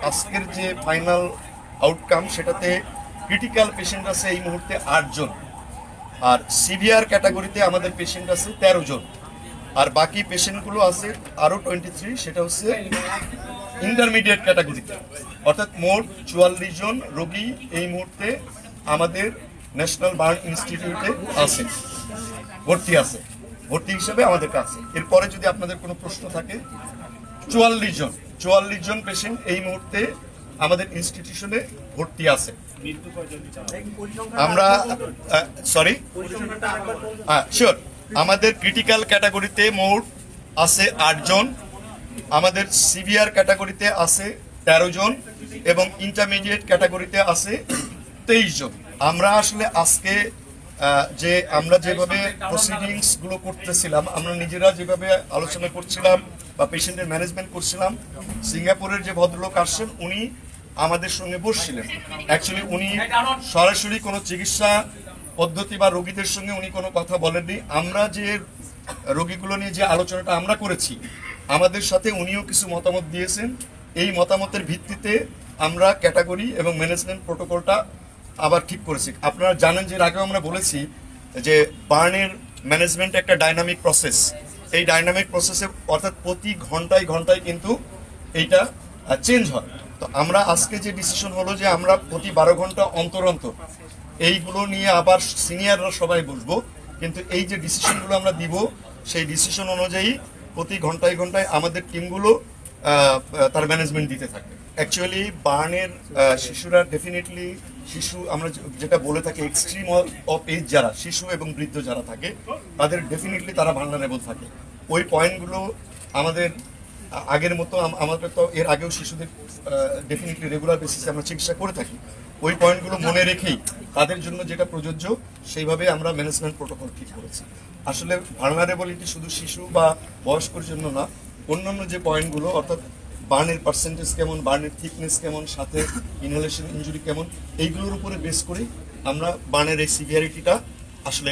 আজকের যে final outcome সেটাতে ক্রিটিক্যাল পেশেন্ট আছে এই মুহূর্তে 8 জন, আর সিভিয়ার ক্যাটাগরিতে আমাদের পেশেন্ট আছে 13 জন, আর বাকি পেশেন্টগুলো আছে আরও 23, সেটা হচ্ছে ইন্টারমিডিয়েট ক্যাটাগরিতে। অর্থাৎ মোট 44 জন রোগী এই মুহূর্তে আমাদের ন্যাশনাল বার্ন ইনস্টিটিউটে আছে, ভর্তি হিসেবে আমাদের কাছে। এরপরে যদি আপনাদের কোনো প্রশ্ন থাকে, 44 জন পেশেন্ট এই মুহূর্তে আমাদের ইনস্টিটিউশনে ভর্তি আছে। আমরা শিওর, আমাদের ক্রিটিক্যাল ক্যাটাগরিতে মোট আছে 8 জন, আমাদের সিভিয়ার ক্যাটাগরিতে আছে 13 জন এবং ইন্টারমিডিয়েট ক্যাটাগরিতে আছে 23 জন। আমরা আসলে আজকে আমরা যেভাবে প্রসিডিংস গুলো করতেছিলাম, আমরা নিজেরা যেভাবে আলোচনা করছিলাম বা পেশেন্টের ম্যানেজমেন্ট করছিলাম, সিঙ্গাপুরের যে ভদ্রলোক আসছেন উনি আমাদের সঙ্গে বসছিলেন। অ্যাকচুয়ালি উনি সরাসরি কোনো চিকিৎসা পদ্ধতি বা রোগীদের সঙ্গে উনি কোনো কথা বলেননি। আমরা যে রোগীগুলো নিয়ে যে আলোচনাটা আমরা করেছি, আমাদের সাথে উনিও কিছু মতামত দিয়েছেন। এই মতামতের ভিত্তিতে আমরা ক্যাটাগরি এবং ম্যানেজমেন্ট প্রোটোকলটা আবার ঠিক করেছি। আপনারা জানেন যে এর আগেও আমরা বলেছি যে বার্নের ম্যানেজমেন্ট একটা ডাইনামিক প্রসেস। এই ডাইনামিক প্রসেসে অর্থাৎ প্রতি ঘন্টায় ঘন্টায় কিন্তু এইটা চেঞ্জ হয়। তো আমরা আজকে যে ডিসিশন হলো যে আমরা প্রতি 12 ঘন্টা অন্তর অন্তর এইগুলো নিয়ে আবার সিনিয়ররা সবাই বসবো, কিন্তু এই যে ডিসিশনগুলো আমরা দিব সেই ডিসিশন অনুযায়ী প্রতি ঘন্টায় ঘন্টায় আমাদের টিমগুলো তার ম্যানেজমেন্ট দিতে থাকবে। অ্যাকচুয়ালি বার্নের শিশুরা ডেফিনেটলি আমরা যেটা বলে থাকি এক্সট্রিম অফ এজ যারা শিশু এবং বৃদ্ধ যারা থাকে তাদের ডেফিনেটলি তারা ভালনারেবল থাকে। ওই পয়েন্টগুলো আমাদের আগের মতো, আমাদের তো এর আগেও শিশুদের ডেফিনেটলি রেগুলার বেসিসে আমরা চিকিৎসা করে থাকি। ওই পয়েন্টগুলো মনে রেখেই তাদের জন্য যেটা প্রযোজ্য সেইভাবে আমরা ম্যানেজমেন্ট প্রোটোকল ঠিক করেছি। আসলে ভালনারেবলিটি শুধু শিশু বা বয়স্কর জন্য না, অন্যান্য যে পয়েন্টগুলো অর্থাৎ বার্নের পার্সেন্টেজ কেমন, বার্নের থিকনেস কেমন, সাথে ইনহেলেশন ইনজুরি কেমন, এইগুলোর উপরে বেস করে আমরা বার্নের এই সিভিয়ারিটিটা আসলে